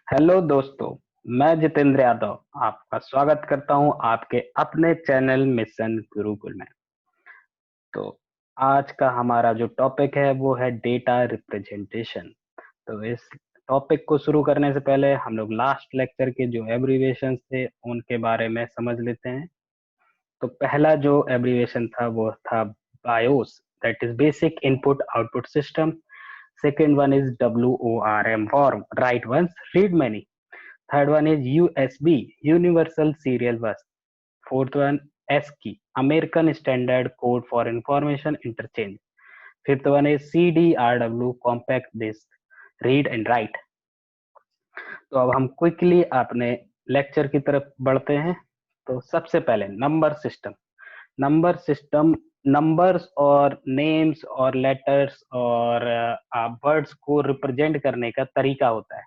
Hello दोस्तों। मैं जितेंद्र यादव आपका स्वागत करता हूं आपके अपने चैनल मिशन गुरुकुल में। तो आज का हमारा जो टॉपिक है वो है डेटा रिप्रेजेंटेशन। तो इस टॉपिक को शुरू करने से पहले हम लोग लास्ट लेक्चर के जो एब्रीविएशंस थे उनके बारे में समझ लेते हैं। तो पहला जो एब्रीविएशन था वो था BIOS, that is basic input output system. Second one is WORM, worm, write once, read many. Third one is USB, Universal Serial Bus. Fourth one, ASCII, American Standard Code for Information Interchange. Fifth one is CDRW, Compact Disc, Read and Write. तो अब हम quickly अपने lecture की तरफ बढ़ते हैं। तो सबसे पहले number system. Number system numbers और नेम्स और लेटर्स और वर्ड्स को रिप्रेजेंट करने का तरीका होता है।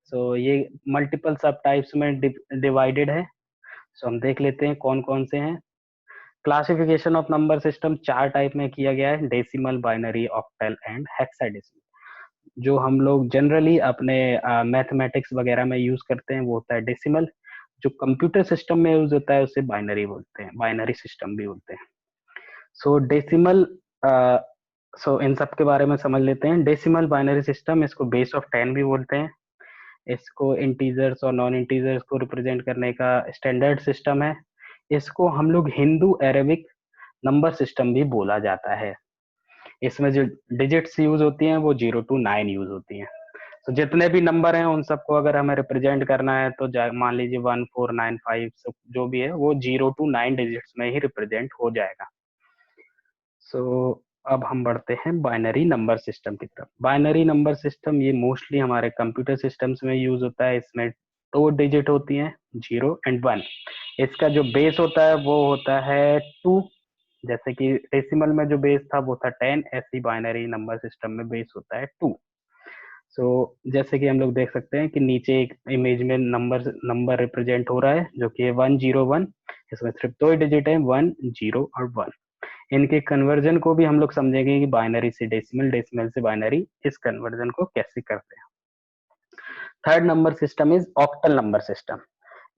सो ये मल्टीपल सब टाइप्स में डिवाइडेड है। सो हम देख लेते हैं कौन कौन से हैं। क्लासिफिकेशन ऑफ नंबर सिस्टम चार टाइप में किया गया है: decimal, binary, octal and hexadecimal. जो हम लोग जनरली अपने मैथमेटिक्स वगैरह में यूज करते हैं वो होता है डेसिमल। जो कंप्यूटर सिस्टम में यूज होता है उसे बाइनरी बोलते हैं, बाइनरी सिस्टम भी बोलते हैं। सो डेसिमल, सो इन सब के बारे में समझ लेते हैं। डेसिमल बाइनरी सिस्टम, इसको बेस ऑफ 10 भी बोलते हैं। इसको इंटीजर्स और नॉन इंटीजर्स को रिप्रेजेंट करने का स्टैंडर्ड सिस्टम है। इसको हम लोग हिंदू अरेबिक नंबर सिस्टम भी बोला जाता है। इसमें जो डिजिट्स यूज होती हैं वो 0 to 9 यूज होती हैं। तो जितने भी नंबर हैं उन सबको अगर हमें रिप्रेजेंट करना है तो मान लीजिए 1 4 9 5 जो भी है वो 0 to 9 डिजिट्स में ही रिप्रेजेंट हो जाएगा। सो अब हम बढ़ते हैं बाइनरी नंबर सिस्टम की तरफ। बाइनरी नंबर सिस्टम ये मोस्टली हमारे कंप्यूटर सिस्टम्स में यूज होता है। इसमें दो डिजिट होती हैं, 0 and 1। इसका जो बेस होता है वो होता है 2। जैसे कि डेसिमल में जो बेस था वो था 10, ऐसी बाइनरी नंबर सिस्टम में बेस होता है 2। सो जैसे कि हम लोग देख सकते हैं कि नीचे एक इमेज में नंबर नंबर रिप्रेजेंट हो रहा है जो कि 1 0 1। इसमें सिर्फ दो ही डिजिट है, 1 0 और 1। इनके कन्वर्जन को भी हम लोग समझेंगे कि बाइनरी से डेसिमल, डेसिमल से बाइनरी, इस कन्वर्जन को कैसे करते हैं। Third number system is octal number system.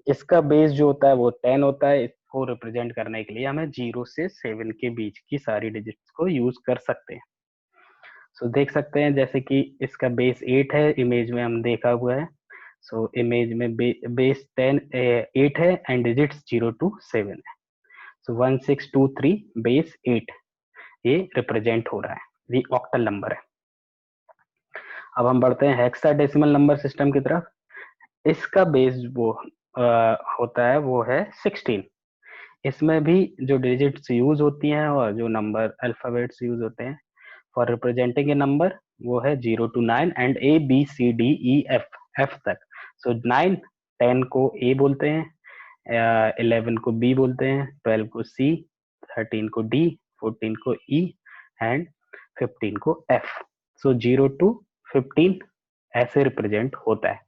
इसका बेस जो होता है वो 10 होता है। इसको रिप्रेजेंट करने के लिए हमें 0 से 7 के बीच की सारी डिजिट्स को यूज कर सकते हैं। सो देख सकते हैं जैसे कि इसका बेस 8 है, इमेज में हम देखा हुआ है। सो इमेज में बेस 8 है एंड डिजिट्स 0 to 7 है। सो 1623 बेस 8 ये रिप्रेजेंट हो रहा है, ये ऑक्टल नंबर है। अब हम बढ़ते हैं हेक्साडेसिमल नंबर सिस्टम की तरफ। इसका बेस वो होता है वो है 16। इसमें भी जो डिजिट्स यूज होती हैं और जो नंबर अल्फाबेट्स यूज होते हैं फॉर रिप्रेजेंटिंग ए नंबर वो है 0 to 9 एंड ABCDEF, एफ तक। सो 9 10 को ए बोलते हैं, 11 को बी बोलते हैं, 12 को सी, 13 को डी, 14 को ई एंड 15 को एफ। सो 0 to 15 ऐसे रिप्रेजेंट होता है।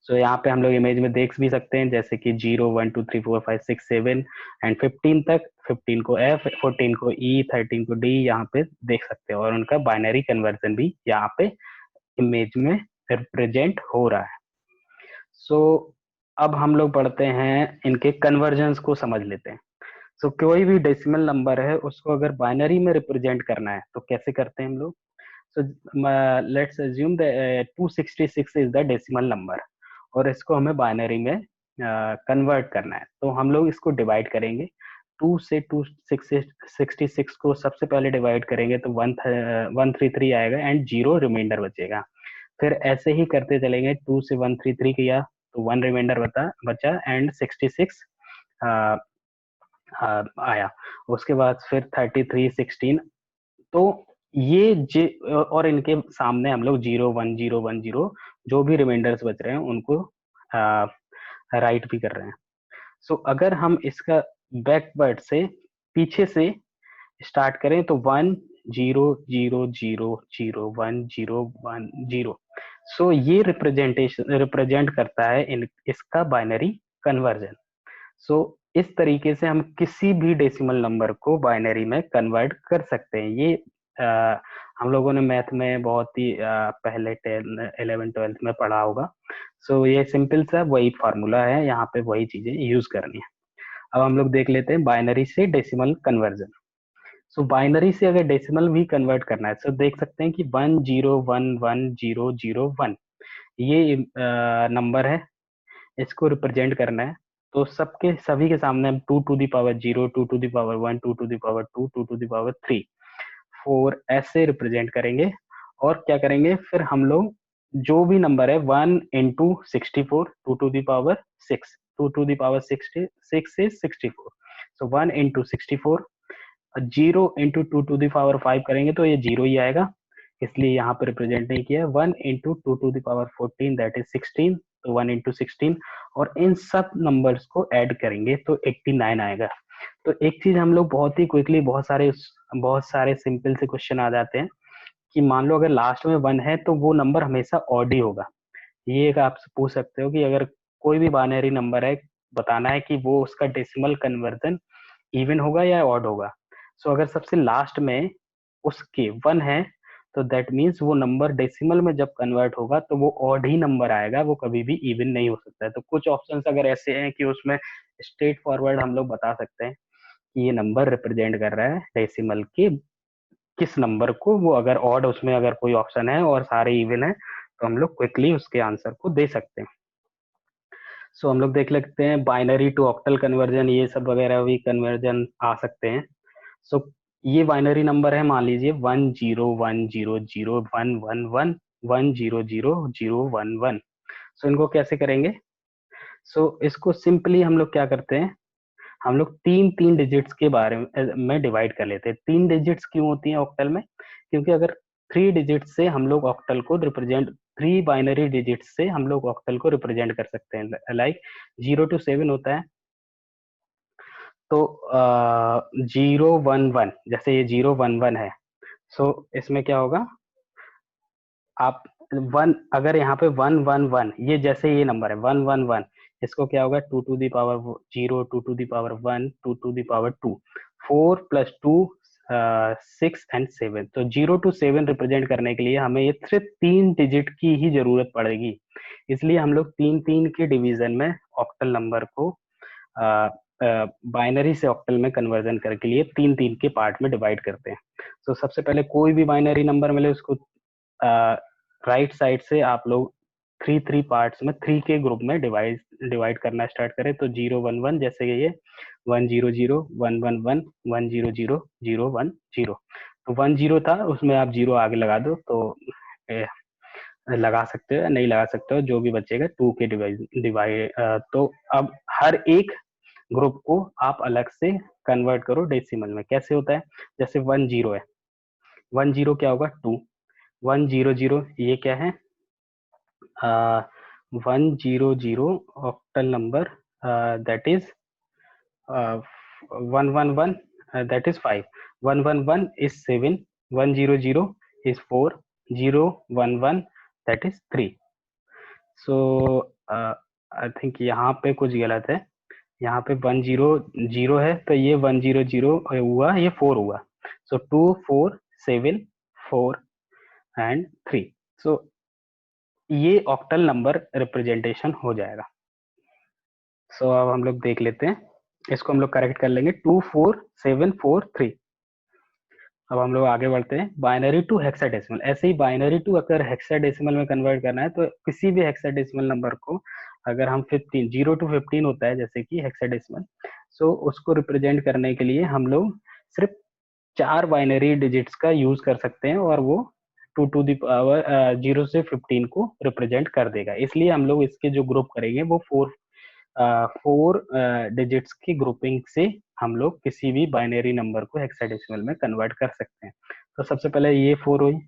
सो यहाँ पे हम लोग इमेज में देख भी सकते हैं जैसे कि 0 1 2 3 4 5 6 7 एंड 15 तक। 15 को एफ, 14 को ई, 13 को डी यहाँ पे देख सकते हैं और उनका बाइनरी कन्वर्जन भी यहाँ पे इमेज में रिप्रेजेंट हो रहा है। सो अब हम लोग पढ़ते हैं इनके कन्वर्जन्स को समझ लेते हैं। सो कोई भी डेसिमल नंबर है उसको अगर बाइनरी में रिप्रेजेंट करना है तो कैसे करते हैं हम लोग। So let's assume the 266 is the decimal number और इसको हमें बाइनरी में कन्वर्ट करना है। तो हम लोग इसको डिवाइड करेंगे। 2 से 266 को सबसे पहले डिवाइड करेंगे तो 133 आएगा एंड 0 रिमाइंडर बचेगा। फिर ऐसे ही करते चलेंगे, 2 से 133 किया तो 1 रिमाइंडर बचा एंड 66 आया। उसके बाद फिर 33 16। तो ये और इनके सामने हम लोग 0 1 0 1 0 जो भी रिमाइंडर्स बच रहे हैं उनको राइट भी कर रहे हैं। सो अगर हम इसका बैकवर्ड से पीछे से स्टार्ट करें तो 1 0 0 0 0 1 0 1 0। सो ये रिप्रेजेंट करता है इसका बाइनरी कन्वर्जन। सो इस तरीके से हम किसी भी डेसिमल नंबर को बाइनरी में कन्वर्ट कर सकते हैं। ये हम लोगों ने मैथ में बहुत ही पहले 10 11 12 में पढ़ा होगा। सो ये सिंपल सा वही फार्मूला है, यहाँ पे वही चीजें यूज करनी है। अब हम लोग देख लेते हैं बाइनरी से डेसिमल कन्वर्जन। सो बाइनरी से अगर डेसिमल भी कन्वर्ट करना है तो देख सकते हैं कि 10110001 ये नंबर है, इसको रिप्रेजेंट करना है। तो सबके सभी के सामने हम 2 to the power 0, 2 to the power 1, 2 to the power 2, 2 to the power 3, 4 ऐसे रिप्रेजेंट करेंगे। और क्या करेंगे फिर हम लोग, जो भी नंबर है 1 into 64, 2 to the power 6, 2 to the power 6 is 64, so 1 into 64, 0 into 2 to the power 5 करेंगे तो ये 0 ही आएगा, इसलिए यहाँ पे रिप्रेजेंट नहीं किया। 1 into 2 to the power 14 that is 16, तो 1 into 16, और इन सब नंबर्स को ऐड करेंगे तो 89 आएगा। तो एक चीज हम लोग बहुत ही क्विकली, बहुत सारे सिंपल से क्वेश्चन आ जाते हैं कि मान लो अगर लास्ट में 1 है तो वो नंबर हमेशा ऑड ही होगा। ये एक आप पूछ सकते हो कि अगर कोई भी बाइनरी नंबर है, बताना है कि वो उसका डेसिमल कन्वर्जन इवन होगा या ऑड होगा। सो अगर सबसे लास्ट में उसके 1 है तो दैट मीन्स वो नंबर डेसिमल में जब कन्वर्ट होगा तो वो ऑड ही नंबर आएगा, वो कभी भी इवन नहीं हो सकता है। तो कुछ ऑप्शंस अगर ऐसे हैं कि उसमें स्ट्रेट फॉरवर्ड हम लोग बता सकते हैं कि ये नंबर रिप्रेजेंट कर रहा है डेसिमल के किस नंबर को, वो अगर ऑड उसमें अगर कोई ऑप्शन है और सारे इवन है तो हम लोग क्विकली उसके आंसर को दे सकते हैं। सो हम लोग देख लेते हैं बाइनरी टू ऑक्टल कन्वर्जन, ये सब वगैरह भी कन्वर्जन आ सकते हैं। सो ये बाइनरी नंबर है, मान लीजिए 10100111100001 सो इनको कैसे करेंगे। सो इसको सिंपली हम लोग क्या करते हैं, हम लोग तीन तीन डिजिट्स के बारे में डिवाइड कर लेते हैं। 3 डिजिट्स क्यों होती हैं ऑक्टल में, क्योंकि अगर 3 डिजिट से हम लोग ऑक्टल को रिप्रेजेंट, 3 बाइनरी डिजिट से हम लोग ऑक्टल को रिप्रेजेंट कर सकते हैं। लाइक 0 to 7 होता है तो 011, जैसे ये 011 है। सो इसमें क्या होगा, आप 1 अगर यहाँ पे 111, ये जैसे ये नंबर है 111, इसको क्या होगा 2 to the power 0, 2 to the power 1, 2 to the power 2, 4 + 2 6 and 7। तो 0 to 7 रिप्रेजेंट करने के लिए हमें ये सिर्फ 3 डिजिट की ही जरूरत पड़ेगी, इसलिए हम लोग 3 3 के डिवीजन में ऑक्टल नंबर को बाइनरी से ऑक्टल में कन्वर्जन करके लिए 3 3 के पार्ट में डिवाइड करते हैं। तो सबसे पहले कोई भी बाइनरी नंबर मिले उसको राइट साइड से आप लोग 3 3 पार्ट्स में 3 के ग्रुप में डिवाइड करना स्टार्ट करें। तो 011 जैसे कि ये 100 111 100 010, तो 10 था उसमें आप 0 आगे लगा दो तो लगा सकते हो या नहीं लगा सकते हो, जो भी बचेगा 2 के डिवाइड। तो अब हर एक ग्रुप को आप अलग से कन्वर्ट करो डेसिमल में। कैसे होता है, जैसे 10 है, 10 क्या होगा 2, 100 ये क्या है 100 octal number that is 111 that is 5, 111 is 7, 100 is 4, 011 that is 3। So I think यहाँ पे कुछ गलत है, यहाँ पे 100 है तो ये 100 हुआ, ये 4 हुआ। सो 2 4 7 4 एंड 3। सो ये ऑक्टल नंबर रिप्रेजेंटेशन हो जाएगा। सो अब हम लोग देख लेते हैं, इसको हम लोग करेक्ट कर लेंगे 2 4 7 4 3। अब हम लोग आगे बढ़ते हैं बाइनरी टू हेक्साडेसिमल। ऐसे ही बाइनरी टू अगर हेक्साडेसिमल में कन्वर्ट करना है तो किसी भी हेक्साडेसिमल नंबर को अगर हम 15 0 to 15 होता है जैसे कि हेक्साडेसिमल, सो उसको रिप्रेजेंट करने के लिए हम लोग सिर्फ 4 बाइनरी डिजिट्स का यूज कर सकते हैं और वो 2 to the power 0 से 15 को रिप्रेजेंट कर देगा। इसलिए हम लोग इसके जो ग्रुप करेंगे वो 4 डिजिट्स की ग्रुपिंग से हम लोग किसी भी बाइनरी नंबर को हेक्साडेसिमल में कन्वर्ट कर सकते हैं। तो सबसे पहले ये 4 हुई,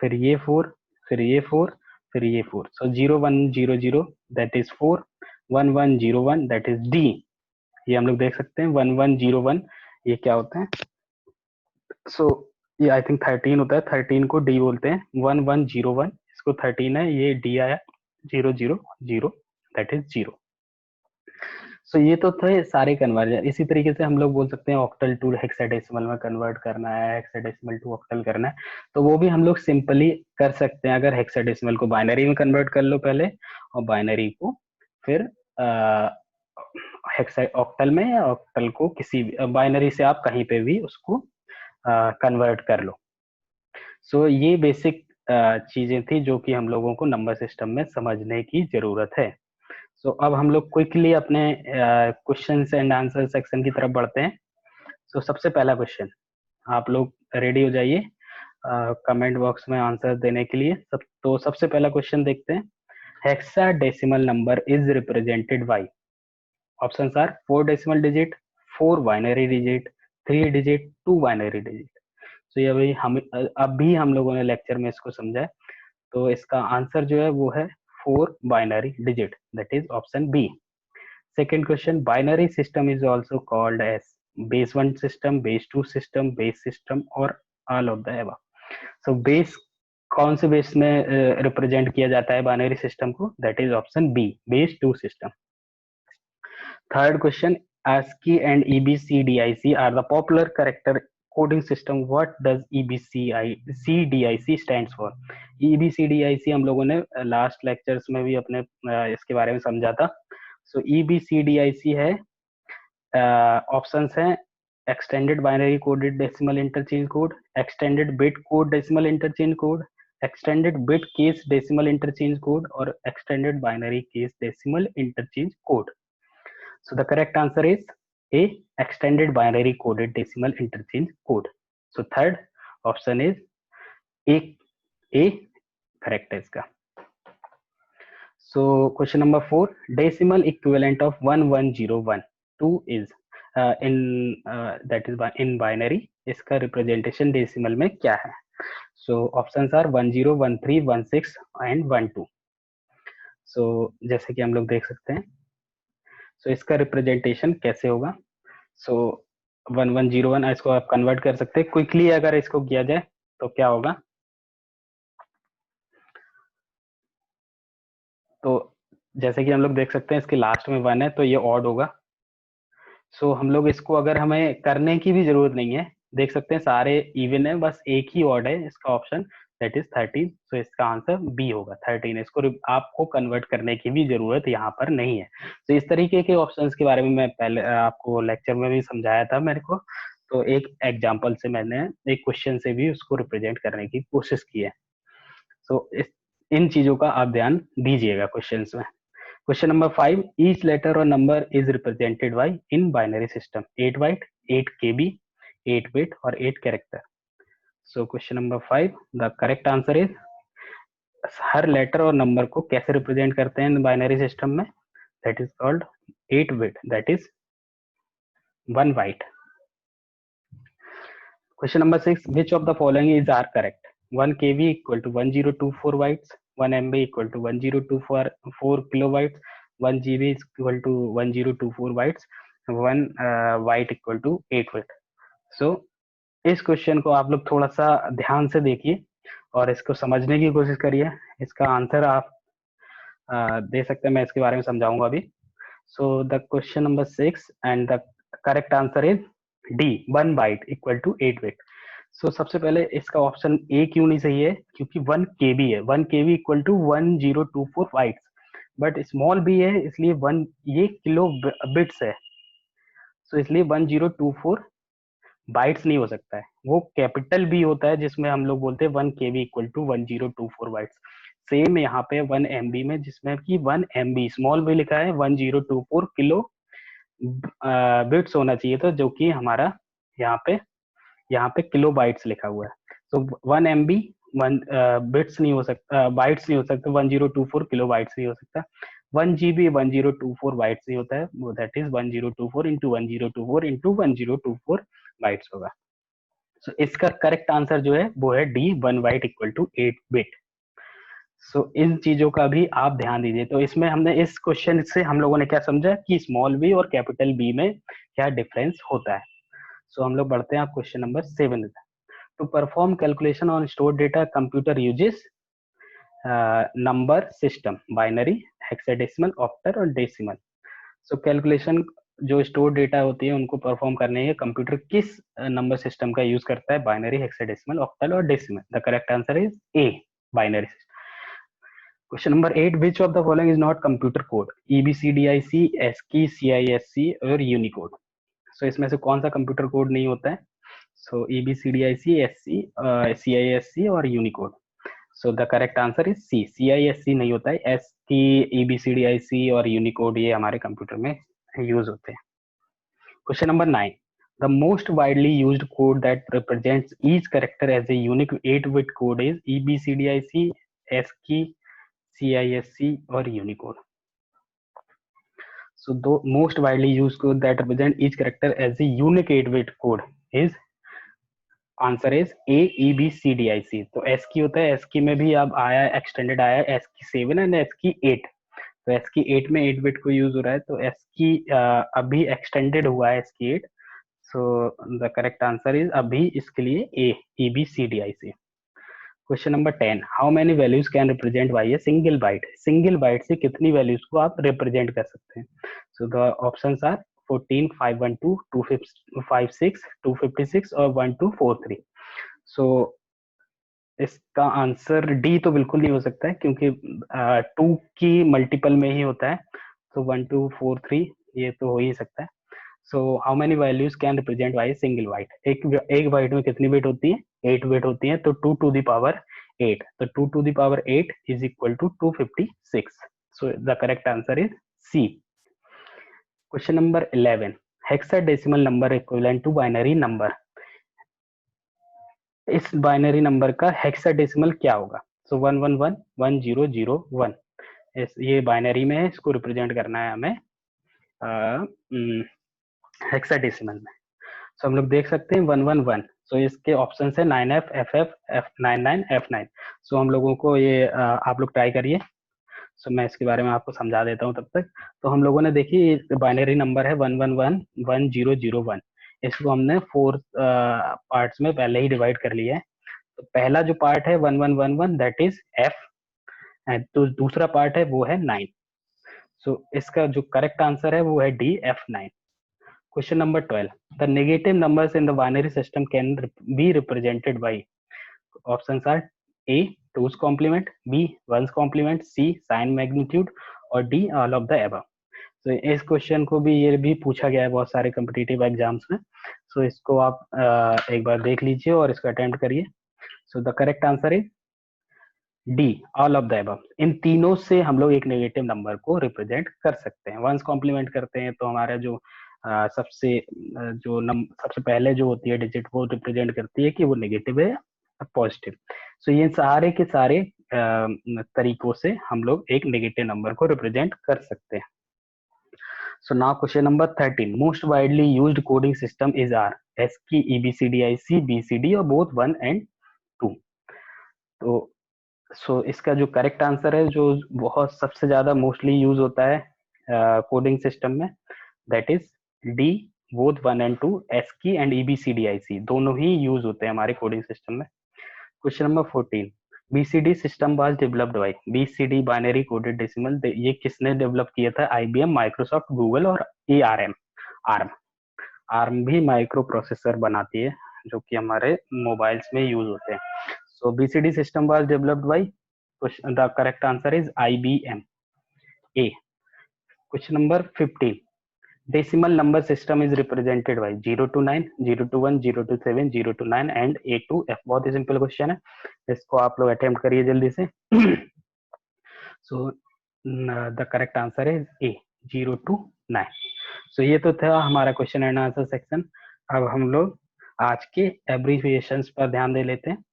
फिर ये 4, फिर ये 4, फिर ये 4। सो 0100 that is 4, 1101 that is D. ये हम लोग देख सकते हैं 1101 ये क्या होता है। सो ये आई थिंक 13 होता है, 13 को डी बोलते हैं। 1101 इसको 13 है, ये डी आया 000 दैट इज 0। सो ये तो थे सारे कन्वर्जन। इसी तरीके से हम लोग बोल सकते हैं ऑक्टल टू हेक्साडेसिमल में कन्वर्ट करना है, हेक्साडेसिमल टू ऑक्टल करना है, तो वो भी हम लोग सिंपली कर सकते हैं। अगर हेक्साडेसिमल को बाइनरी में कन्वर्ट कर लो पहले और बाइनरी को फिर हेक्सा ऑक्टल में, या ऑक्टल को किसी बाइनरी से आप कहीं पे भी उसको कन्वर्ट कर लो। सो ये बेसिक चीजें थी जो कि हम लोगों को नंबर सिस्टम में समझने की जरूरत है। सो अब हम लोग क्विकली अपने क्वेश्चंस एंड आंसर सेक्शन की तरफ बढ़ते हैं। सो सबसे पहला क्वेश्चन, आप लोग रेडी हो जाइए कमेंट बॉक्स में आंसर देने के लिए। तो सबसे पहला क्वेश्चन देखते हैं। Hexadecimal number is represented by, options are 4 decimal digit, 4 binary digit, 3 digit, 2 binary digit. तो ये अभी हम लोगों ने लेक्चर में इसको समझा है। तो इसका आंसर जो है वो है 4 binary digit, that is option B. Second question, binary system is also called as base 1 system, base 2 system, base system और all of the above. So base, कौन से बेस में रिप्रेजेंट किया जाता है बाइनरी सिस्टम को? That is option B, base 2 system. Third question, ASCII and EBCDIC are the popular character coding system. What does EBCDIC stands for? EBCDIC हम लोगों ने लास्ट लेक्चर्स में भी अपने इसके बारे में समझा था। सो EBCDIC है, ऑप्शंस हैं extended binary coded decimal interchange code, extended bit code decimal interchange code, extended bit case decimal interchange code और extended binary case decimal interchange code. So the correct answer is A, extended binary coded decimal interchange code. So third option is A correct है इसका। So question number 4, decimal equivalent of 11012 is that is in binary, इसका representation decimal में क्या है? So options are 10, 13, 16 and 12. So जैसे कि हम लोग देख सकते हैं, सो इसका रिप्रेजेंटेशन कैसे होगा? सो 1101, इसको आप कन्वर्ट कर सकते हैं क्विकली। अगर इसको किया जाए तो क्या होगा? तो जैसे कि हम लोग देख सकते हैं इसके लास्ट में 1 है तो ये ऑड होगा। सो हम लोग इसको, अगर हमें करने की भी जरूरत नहीं है, देख सकते हैं सारे इवन है, बस एक ही ऑड है इसका ऑप्शन, दैट इज 13। सो इसका आंसर बी होगा 13। इसको आपको कन्वर्ट करने की भी जरूरत यहाँ पर नहीं है। तो इस तरीके के ऑप्शंस के बारे में मैं पहले आपको लेक्चर में भी समझाया था मेरे को। तो एक एग्जाम्पल से मैंने एक क्वेश्चन से भी उसको रिप्रेजेंट करने की कोशिश की है। सो इन चीजों का आप ध्यान दीजिएगा क्वेश्चन में। Question number 5, each letter or number is represented by in binary system 8 byte, 8 KB, 8 bit और 8 character. So question number 5, the correct answer is, हर लेटर और नंबर को कैसे रिप्रेजेंट करते हैं बाइनरी सिस्टम में? That is called 8 bit, that is 1 byte. Question number 6, which of the following is are correct? 1 KB equal to 1024 bytes, 1 MB equal to 1024 kilobytes, 1 GB is equal to 1024 bytes, 1 byte equal to 8 bit. So इस question को आप लोग थोड़ा सा ध्यान से देखिए और इसको समझने की कोशिश करिए। इसका आंसर आप दे सकते हैं, मैं इसके बारे में समझाऊंगा अभी। So the question number 6 and the correct answer is D, 1 byte equal to 8 bit. So सबसे पहले इसका ऑप्शन ए क्यों नहीं सही है? क्योंकि 1 केबी है, 1 KB equal to 1024 bytes, but small B है इसलिए 1 ये किलो बिट्स है, सो इसलिए 1024 बाइट्स नहीं हो सकता है। वो कैपिटल बी होता है जिसमें हम लोग बोलते हैं 1 KB equal to 1024 bytes. Same यहाँ पे 1 MB में जिसमें कि 1 MB स्मॉल बी लिखा है, 1024 किलो बिट्स होना चाहिए था, जो कि हमारा यहाँ पे किलो बाइट्स लिखा हुआ है। तो 1 MB 1 बिट्स नहीं हो सकता, बाइट्स नहीं हो सकता, 1024 किलो बाइट्स नहीं हो सकता। 1 GB 1024 बाइट्स ही होता है, वो that is 1024 into 1024 into 1024 bytes होगा। सो इसका करेक्ट आंसर जो है वो है D, 1 byte equal to 8 bit. So इन चीजों का भी आप ध्यान दीजिए। तो इसमें हमने इस क्वेश्चन से हम लोगों ने क्या समझा कि स्मॉल बी और कैपिटल बी में क्या डिफरेंस होता है। सो हम लोग बढ़ते हैं आप question number 7। To perform calculation on store data computer uses number system, binary, hexadecimal, octal और डेसिमल। सो कैलकुलेशन जो स्टोर डेटा होती है उनको परफॉर्म करने के कंप्यूटर किस नंबर सिस्टम का यूज करता है? बाइनरी, हेक्साडेसिमल, ऑक्टल और decimal. The correct answer is A, binary system. Question number 8, which of the following is not computer code? EBCDIC, ASCII, CISC और यूनिकोड। सो इसमें से कौन सा कंप्यूटर कोड नहीं होता है? सो EBCDIC, SC, CISC और Unicode. So the correct answer is C, CISC नहीं होता है। ASCII, EBCDIC और यूनिकोड ये हमारे कंप्यूटर में यूज होते हैं। Question number 9. The most widely used code that represents each character as a unique 8-bit code is EBCDIC, ASCII, CISC or Unicode. So the most widely used code that represents each character as a unique 8-bit code is, answer is A, EBCDIC। तो ASCII होता है, ASCII में भी अब आया extended आया ASCII 7 and ASCII 8। तो ASCII 8 में 8 बिट को यूज हो रहा है, तो ASCII अभी एक्सटेंडेड हुआ है ASCII 8। So the correct answer is अभी इसके लिए A, EBCDIC। Question number 10, how many values can represent by a single byte? Single byte से कितनी वैल्यूज को आप रिप्रेजेंट कर सकते हैं? सो द ऑप्शंस आर 14, 512, 256, 256 और 1243। सो इसका आंसर डी तो बिल्कुल नहीं हो सकता है, क्योंकि 2 की मल्टीपल में ही होता है। तो 1243 ये तो हो ही सकता है। So how many values can represent by single byte? एक बाइट में कितनी बिट होती है? 8 बिट होती है। तो 2 टू द पावर 8, तो 2 to the power 8 is equal to 256। So the correct answer is C. Question number 11, hexadecimal number equivalent to binary number. इस बाइनरी नंबर का हेक्साडेसिमल क्या होगा? सो 111, 1001। ये बाइनरी में है, इसको रिप्रेजेंट करना है हमें हेक्साडेसिमल में। सो हम लोग देख सकते हैं 111। सो इसके ऑप्शन है 9F, FF, F99, F9। सो हम लोगों को ये आप लोग ट्राई करिए। सो मैं इसके बारे में आपको समझा देता हूँ तब तक। तो हम लोगों ने देखिए बाइनरी नंबर है 111, 1001। इसको हमने 4 पार्ट्स में पहले ही डिवाइड कर लिया है। तो पहला जो पार्ट है 1111, दैट इज F, एंड तो दूसरा पार्ट है वो है 9। सो इसका जो करेक्ट आंसर है वो है D, F9। Question number 12. The negative numbers in the binary system can be represented by, options are A, 2's complement, B, 1's complement, C, sign magnitude और D, all of the above। तो इस question को भी ये भी पूछा गया है बहुत सारे कम्पिटिटिव एग्जाम्स में। सो इसको आप एक बार देख लीजिए और इसको अटेम्प्ट करिए। So the correct answer is D, all of the above. इन तीनों से हम लोग एक नेगेटिव नंबर को रिप्रेजेंट कर सकते हैं। वंस कॉम्प्लीमेंट करते हैं तो हमारा जो सबसे पहले जो होती है डिजिट वो रिप्रेजेंट करती है कि वो नेगेटिव है या पॉजिटिव। सो ये सारे के सारे तरीकों से हम लोग एक नेगेटिव नंबर को रिप्रेजेंट कर सकते हैं। So now question number 13, most widely used coding system is are, ASCII, EBCDIC, BCD और बोथ 1 एंड 2। तो इसका जो करेक्ट आंसर है, जो बहुत सबसे ज्यादा मोस्टली यूज होता है कोडिंग सिस्टम में, that is D, both 1 and 2। ASCII and EBCDIC दोनों ही यूज होते हैं हमारे कोडिंग सिस्टम में। Question number 14, BCD system was developed by, BCD binary coded decimal, ये किसने डेवलप किया था? IBM, माइक्रोसॉफ्ट, गूगल और ARM। आर्म भी माइक्रो प्रोसेसर बनाती है जो कि हमारे मोबाइल्स में यूज होते हैं। So BCD system was developed by, the correct answer is IBM, A। Question number 15, decimal number system is represented by 0 to 9, 0 to 1, 0 to 7, 0 to 9 and A to F। बहुत ही simple question है, इसको आप लोग attempt करिए जल्दी से। So the correct answer is A, 0 to 9। So ये तो था हमारा क्वेश्चन एंड आंसर सेक्शन। अब हम लोग आज के एब्रीविएशंस पर ध्यान दे लेते हैं।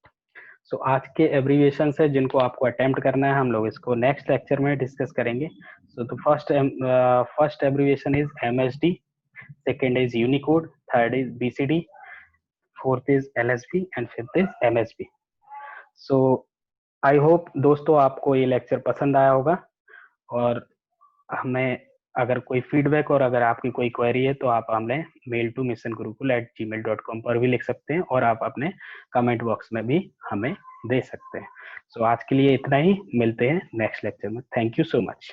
सो आज के एब्रीविएशन है जिनको आपको अटेम्प्ट करना है, हम लोग इसको नेक्स्ट लेक्चर में डिस्कस करेंगे। So the first abbreviation is MSD, second is Unicode, third is BCD, fourth is LSB and fifth is MSB। So I hope दोस्तों आपको ये लेक्चर पसंद आया होगा, और हमें अगर कोई फीडबैक और अगर आपकी कोई क्वेरी है तो आप हमें mail2missionkgurukul@gmail.com पर भी लिख सकते हैं, और आप अपने कमेंट बॉक्स में भी हमें दे सकते हैं। सो आज के लिए इतना ही, मिलते हैं नेक्स्ट लेक्चर में। Thank you so much.